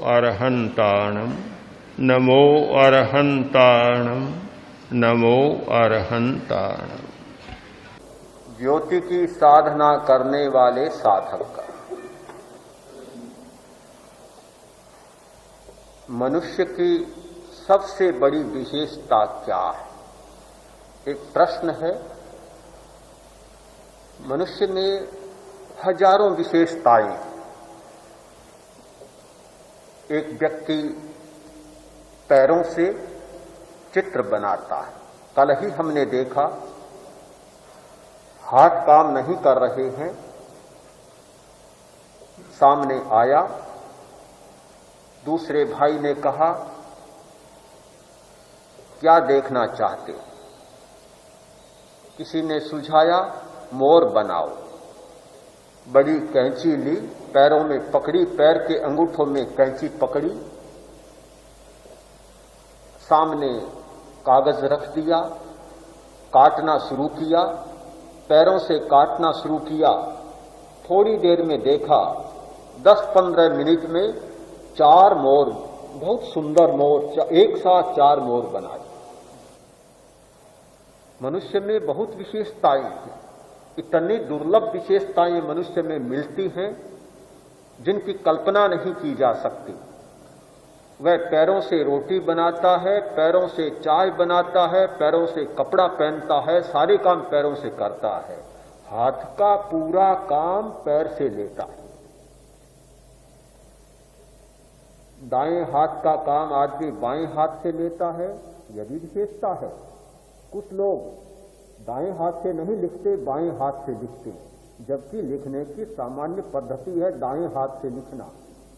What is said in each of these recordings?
अरहन्ताणं नमो अरहन्ताणं नमो अरहन्ताणं। ज्योति की साधना करने वाले साधक का मनुष्य की सबसे बड़ी विशेषता क्या है? एक प्रश्न है। मनुष्य में हजारों विशेषताएं। एक व्यक्ति पैरों से चित्र बनाता है। कल ही हमने देखा हाथ काम नहीं कर रहे हैं, सामने आया, दूसरे भाई ने कहा क्या देखना चाहते हो? किसी ने सुझाया मोर बनाओ। बड़ी कैंची ली, पैरों में पकड़ी, पैर के अंगूठों में कैंची पकड़ी, सामने कागज रख दिया, काटना शुरू किया, पैरों से काटना शुरू किया। थोड़ी देर में देखा 10-15 मिनट में 4 मोर, बहुत सुंदर मोर, एक साथ 4 मोर बनाए। मनुष्य में बहुत विशेषताएं हैं। इतनी दुर्लभ विशेषताएं मनुष्य में मिलती हैं जिनकी कल्पना नहीं की जा सकती। वह पैरों से रोटी बनाता है, पैरों से चाय बनाता है, पैरों से कपड़ा पहनता है, सारे काम पैरों से करता है। हाथ का पूरा काम पैर से लेता है। दाएं हाथ का काम आदमी बाएं हाथ से लेता है, यह भी विशेषता है। कुछ लोग दाएं हाथ से नहीं लिखते, बाएं हाथ से लिखते, जबकि लिखने की सामान्य पद्धति है दाएं हाथ से लिखना,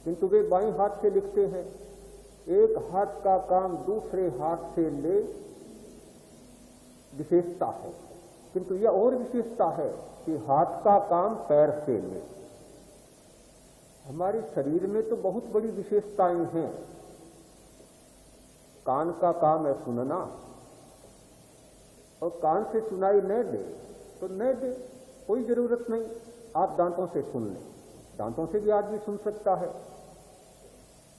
किंतु वे बाएं हाथ से लिखते हैं। एक हाथ का काम दूसरे हाथ से ले, विशेषता है। किंतु यह और विशेषता है कि हाथ का काम पैर से ले। हमारे शरीर में तो बहुत बड़ी विशेषताएं हैं। कान का काम है सुनना, और कान से सुनाई न दे तो न दे, कोई जरूरत नहीं, आप दांतों से सुन लें। दांतों से भी आदमी सुन सकता है।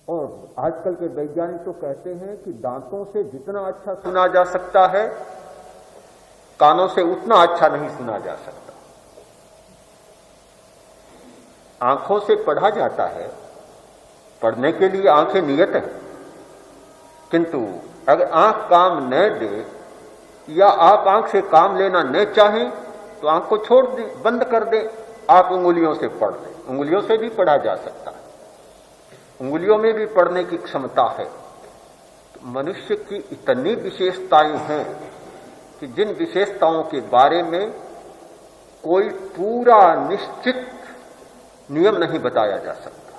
और आजकल के वैज्ञानिक तो कहते हैं कि दांतों से जितना अच्छा सुना जा सकता है, कानों से उतना अच्छा नहीं सुना जा सकता। आंखों से पढ़ा जाता है, पढ़ने के लिए आंखें नियत है, किंतु अगर आंख काम न दे या आप आंख से काम लेना न चाहें तो आंख को छोड़ दें, बंद कर दें, आप उंगलियों से पढ़ लें। उंगलियों से भी पढ़ा जा सकता है, उंगलियों में भी पढ़ने की क्षमता है। तो मनुष्य की इतनी विशेषताएं हैं कि जिन विशेषताओं के बारे में कोई पूरा निश्चित नियम नहीं बताया जा सकता।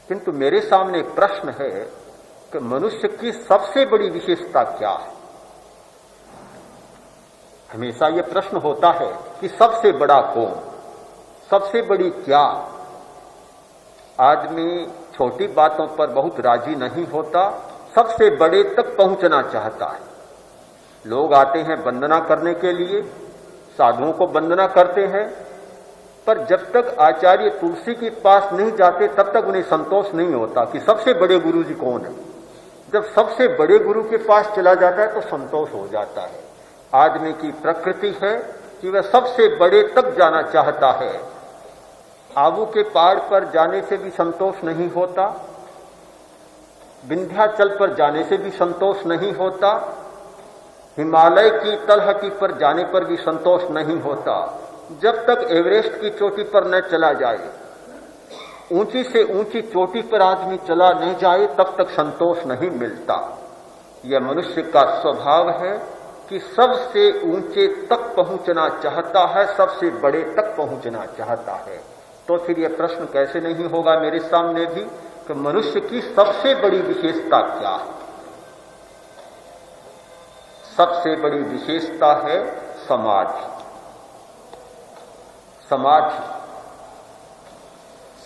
किंतु मेरे सामने एक प्रश्न है कि मनुष्य की सबसे बड़ी विशेषता क्या है? हमेशा यह प्रश्न होता है कि सबसे बड़ा कौन, सबसे बड़ी क्या? आदमी छोटी बातों पर बहुत राजी नहीं होता, सबसे बड़े तक पहुंचना चाहता है। लोग आते हैं वंदना करने के लिए, साधुओं को वंदना करते हैं, पर जब तक आचार्य तुलसी के पास नहीं जाते तब तक उन्हें संतोष नहीं होता कि सबसे बड़े गुरु जी कौन है। जब सबसे बड़े गुरु के पास चला जाता है तो संतोष हो जाता है। आदमी की प्रकृति है कि वह सबसे बड़े तक जाना चाहता है। आबू के पहाड़ पर जाने से भी संतोष नहीं होता, विंध्याचल पर जाने से भी संतोष नहीं होता, हिमालय की तलहटी पर जाने पर भी संतोष नहीं होता, जब तक एवरेस्ट की चोटी पर न चला जाए, ऊंची से ऊंची चोटी पर आदमी चला नहीं जाए, तब तक संतोष नहीं मिलता। यह मनुष्य का स्वभाव है कि सबसे ऊंचे तक पहुंचना चाहता है, सबसे बड़े तक पहुंचना चाहता है। तो फिर यह प्रश्न कैसे नहीं होगा मेरे सामने भी कि मनुष्य की सबसे बड़ी विशेषता क्या है? सबसे बड़ी विशेषता है समाधि। समाधि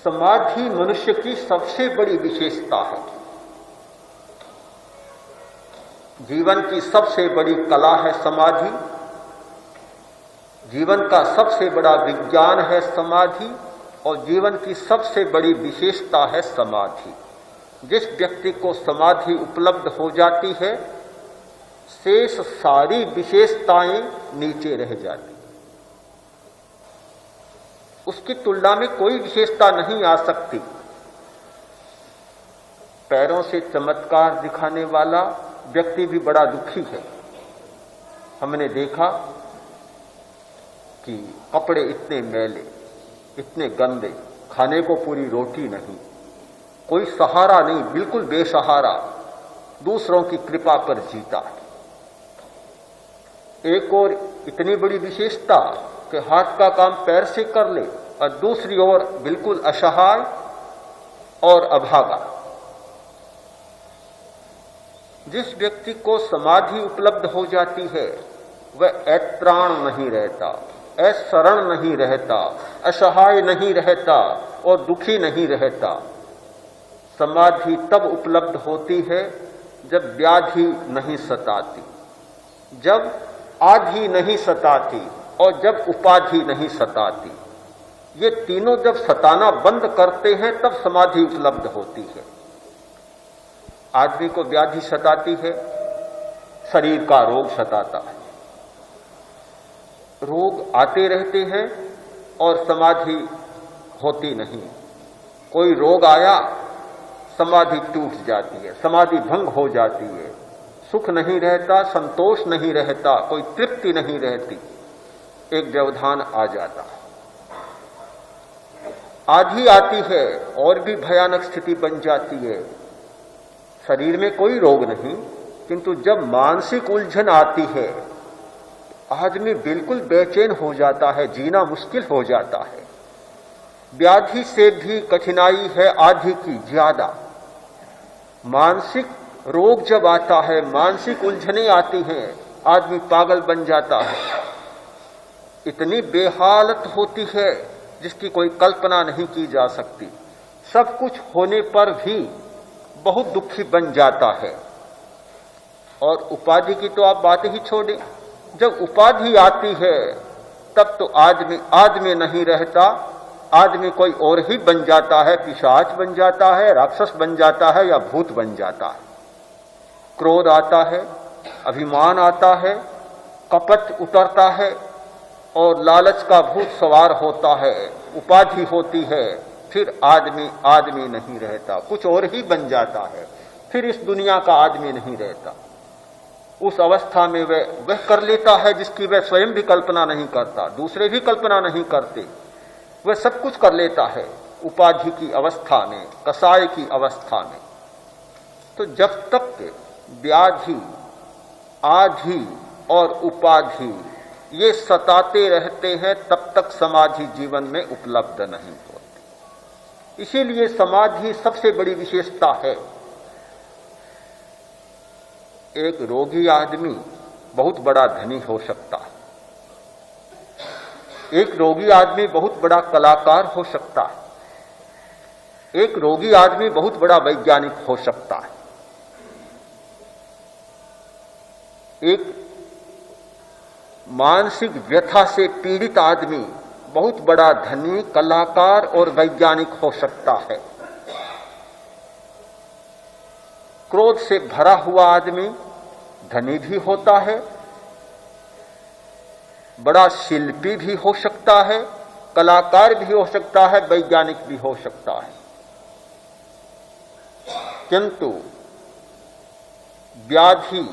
समाधि मनुष्य की सबसे बड़ी विशेषता है। जीवन की सबसे बड़ी कला है समाधि, जीवन का सबसे बड़ा विज्ञान है समाधि, और जीवन की सबसे बड़ी विशेषता है समाधि। जिस व्यक्ति को समाधि उपलब्ध हो जाती है, शेष सारी विशेषताएं नीचे रह जाती, उसकी तुलना में कोई विशेषता नहीं आ सकती। पैरों से चमत्कार दिखाने वाला व्यक्ति भी बड़ा दुखी है। हमने देखा कि कपड़े इतने मैले, इतने गंदे, खाने को पूरी रोटी नहीं, कोई सहारा नहीं, बिल्कुल बेसहारा, दूसरों की कृपा पर जीता है। एक और इतनी बड़ी विशेषता कि हाथ का काम पैर से कर ले, और दूसरी ओर बिल्कुल असहाय और अभागा। जिस व्यक्ति को समाधि उपलब्ध हो जाती है वह अत्राण नहीं रहता, असरण नहीं रहता, असहाय नहीं रहता और दुखी नहीं रहता। समाधि तब उपलब्ध होती है जब व्याधि नहीं सताती, जब आधि नहीं सताती और जब उपाधि नहीं सताती। ये तीनों जब सताना बंद करते हैं तब समाधि उपलब्ध होती है। आदमी को व्याधि सताती है, शरीर का रोग सताता है, रोग आते रहते हैं और समाधि होती नहीं। कोई रोग आया, समाधि टूट जाती है, समाधि भंग हो जाती है, सुख नहीं रहता, संतोष नहीं रहता, कोई तृप्ति नहीं रहती, एक व्यवधान आ जाता है। आधी आती है और भी भयानक स्थिति बन जाती है। शरीर में कोई रोग नहीं, किंतु जब मानसिक उलझन आती है आदमी बिल्कुल बेचैन हो जाता है, जीना मुश्किल हो जाता है। व्याधि से भी कठिनाई है आधी की ज्यादा। मानसिक रोग जब आता है, मानसिक उलझनें आती हैं, आदमी पागल बन जाता है। इतनी बेहालत होती है जिसकी कोई कल्पना नहीं की जा सकती। सब कुछ होने पर भी बहुत दुखी बन जाता है। और उपाधि की तो आप बात ही छोड़ें, जब उपाधि आती है तब तो आदमी नहीं रहता, आदमी कोई और ही बन जाता है, पिशाच बन जाता है, राक्षस बन जाता है या भूत बन जाता है। क्रोध आता है, अभिमान आता है, कपट उतरता है और लालच का भूत सवार होता है, उपाधि होती है, फिर आदमी नहीं रहता, कुछ और ही बन जाता है, फिर इस दुनिया का आदमी नहीं रहता। उस अवस्था में वह कर लेता है जिसकी वह स्वयं भी कल्पना नहीं करता, दूसरे भी कल्पना नहीं करते, वह सब कुछ कर लेता है उपाधि की अवस्था में, कसाय की अवस्था में। तो जब तक व्याधि, आधि और उपाधि ये सताते रहते हैं तब तक समाधि जीवन में उपलब्ध नहीं होती। इसीलिए समाधि सबसे बड़ी विशेषता है। एक रोगी आदमी बहुत बड़ा धनी हो सकता है, एक रोगी आदमी बहुत बड़ा कलाकार हो सकता है, एक रोगी आदमी बहुत बड़ा वैज्ञानिक हो सकता है, एक मानसिक व्यथा से पीड़ित आदमी बहुत बड़ा धनी, कलाकार और वैज्ञानिक हो सकता है। क्रोध से भरा हुआ आदमी धनी भी होता है, बड़ा शिल्पी भी हो सकता है, कलाकार भी हो सकता है, वैज्ञानिक भी हो सकता है। किंतु व्याधि,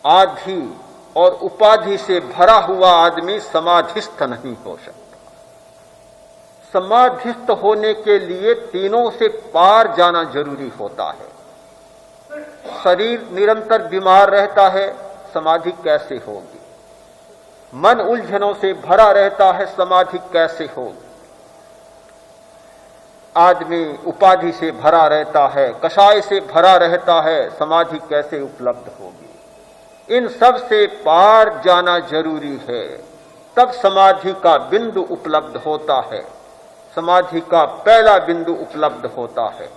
आधि और उपाधि से भरा हुआ आदमी समाधिस्थ नहीं हो सकता। समाधिस्थ होने के लिए तीनों से पार जाना जरूरी होता है। शरीर निरंतर बीमार रहता है, समाधि कैसे होगी? मन उलझनों से भरा रहता है, समाधि कैसे होगी? आदमी उपाधि से भरा रहता है, कषाय से भरा रहता है, समाधि कैसे उपलब्ध होगी? इन सब से पार जाना जरूरी है, तब समाधि का बिंदु उपलब्ध होता है, समाधि का पहला बिंदु उपलब्ध होता है।